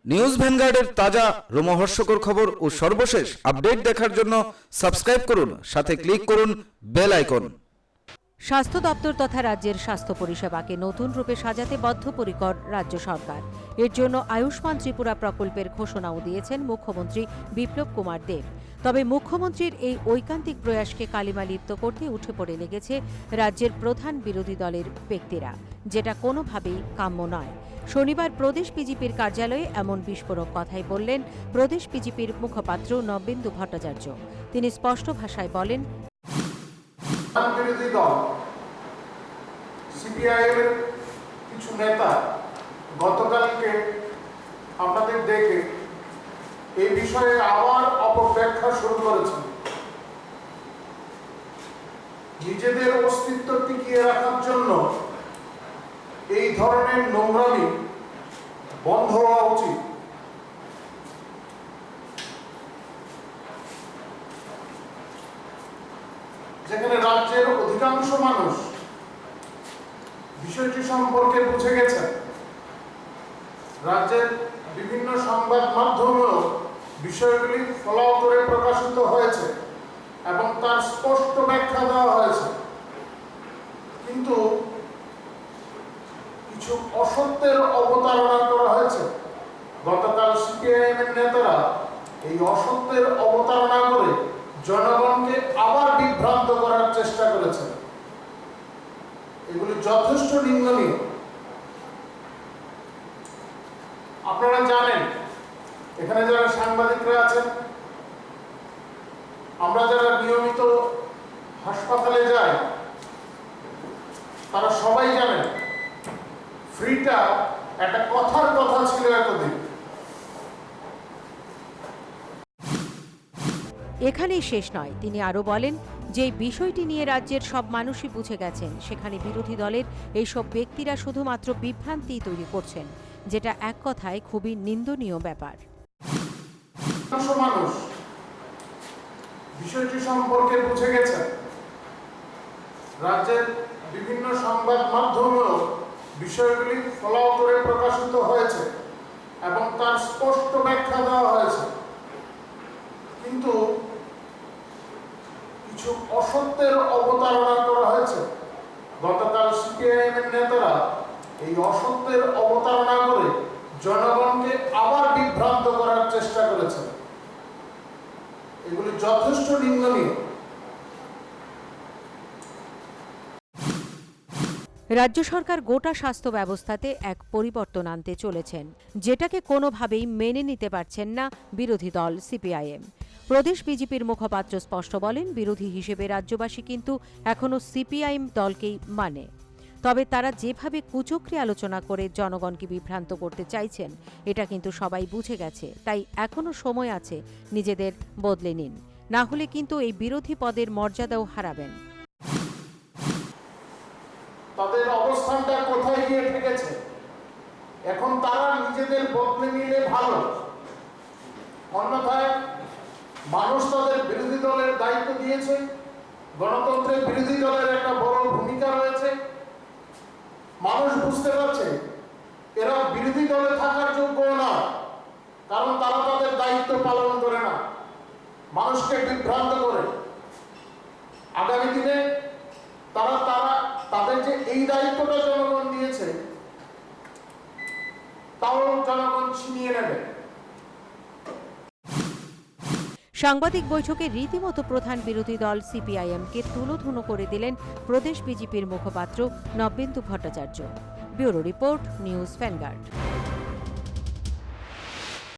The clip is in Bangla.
নিউজ ভ্যানগার্ডের তাজা রোমহর্ষকর খবর ও সর্বশেষ আপডেট দেখার জন্য সাবস্ক্রাইব করুন, সাথে ক্লিক করুন বেল আইকন। স্বাস্থ্য দপ্তর তথা রাজ্যের স্বাস্থ্য পরিষেবাকে নতুন রূপে সাজাতে বদ্ধপরিকর রাজ্য সরকার। এর জন্য আয়ুষ্মান ত্রিপুরা প্রকল্পের ঘোষণাও দিয়েছেন মুখ্যমন্ত্রী বিপ্লব কুমার দেব। তবে মুখ্যমন্ত্রীর এই ঐকান্তিক প্রয়াসকে কালিমা লিপ্ত করতে উঠে পড়ে লেগেছে রাজ্যের প্রধান বিরোধী দলের ব্যক্তিরা, যেটা কোনোভাবেই কাম্য নয়। শনিবার প্রদেশ বিজেপির কার্যালয়ে এমন বিস্ফোরক কথাই বললেন প্রদেশ বিজেপির মুখপাত্র নবেন্দু ভট্টাচার্য। তিনি স্পষ্ট ভাষায় বলেন, বিরোধী দল সিপিআইএম এর কিছু নেতা গতকালকে আমাদের দেখে এই বিষয়ে আবার অপব্যাখ্যা শুরু করেছেন। নিজেদের অস্তিত্ব টিকিয়ে রাখার জন্য এই ধরনের নোংরামি বন্ধ হওয়া উচিত। যেখানে রাজ্যের অধিকাংশ মানুষ বিষয়টি সম্পর্কে বুঝে গেছেন, রাজ্যের বিভিন্ন সংবাদ মাধ্যমেও বিষয়গুলি ফলো করে প্রকাশিত হয়েছে এবং তার স্পষ্ট ব্যাখ্যা দেওয়া হয়েছে, কিন্তু কিছু অসত্যের অবতারণা করা হয়েছে। গতকাল সিপিআইএম এর নেতারা এই অসত্যের অবতারণা করে জনগণকে আবার বিভ্রান্ত করার চেষ্টা করেছে। এগুলি যথেষ্ট নিন্দনীয়। আপনারা জানেন, এখানে যারা সাংবাদিকরা আছেন, আমরা যারা নিয়মিত হাসপাতালে যাই, তারা সবাই জানেন ফ্রিটা একটা কথার কথা ছিল এতদিন। এখানেই শেষ নয়। তিনি আরও বলেন যে বিষয়টি নিয়ে রাজ্যের সব মানুষই বুঝে গেছেন, সেখানে বিরোধী দলের এইসব ব্যক্তিরা শুধুমাত্র বিভ্রান্তি তৈরি করছেন, যেটা এক কথায় খুবই নিন্দনীয় ব্যাপার। মানুষ বিষয়টি সম্পর্কে বুঝে গেছেন, রাজ্যের বিভিন্ন সংবাদ মাধ্যমেও বিষয়গুলি ফলো করে প্রকাশিত হয়েছে এবং তার স্পষ্ট ব্যাখ্যা দেওয়া হয়েছে, কিন্তু কিছু অসত্যের অবতারণা করা হয়েছে। গতকাল সিপিআইএম এর নেতারা এই অসত্যের অবতারণা করে জনগণকে আবার বিভ্রান্ত করার চেষ্টা করেছে। এগুলি যথেষ্ট নিন্দনীয়। রাজ্য সরকার গোটা স্বাস্থ্য ব্যবস্থাতে এক পরিবর্তন আনতে চলেছেন, যেটাকে কোনোভাবেই মেনে নিতে পারছেন না বিরোধী দল সিপিআইএম। প্রদেশ বিজেপির মুখপাত্র স্পষ্ট বলেন, বিরোধী হিসেবে রাজ্যবাসী কিন্তু এখনও সিপিআইএম দলকেই মানে। তবে তারা যেভাবে কুচক্রী আলোচনা করে জনগণকে বিভ্রান্ত করতে চাইছেন, এটা কিন্তু সবাই বুঝে গেছে। তাই এখনও সময় আছে, নিজেদের বদলে নিন, না হলে কিন্তু এই বিরোধী পদের মর্যাদাও হারাবেন। তাদের অবস্থানটা কোথায় গিয়ে ঠেকেছে, এখন তারা নিজেদের বদলে নিলে ভালো। অন্যথায় মানুষ তাদের বিরোধী দলের দায়িত্ব দিয়েছে, গণতন্ত্রের বিরোধী দলের একটা বড় ভূমিকা রয়েছে। মানুষ বুঝতে পারছে এরা বিরোধী দলে থাকার যোগ্য না, কারণ তারা তাদের দায়িত্ব পালন করে না, মানুষকে বিভ্রান্ত করে। আগামী দিনে তারা তাদের যে এই দায়িত্বটা জনগণ দিয়েছে, তাও জনগণ ছিনিয়ে নেবে। সাংবাদিক বৈঠকে রীতিমতো প্রধান বিরোধী দল সিপিআইএমকে তুলোধুনো করে দিলেন প্রদেশ বিজেপির মুখপাত্র Nabendu Bhattacharya. Bureau report, news vanguard.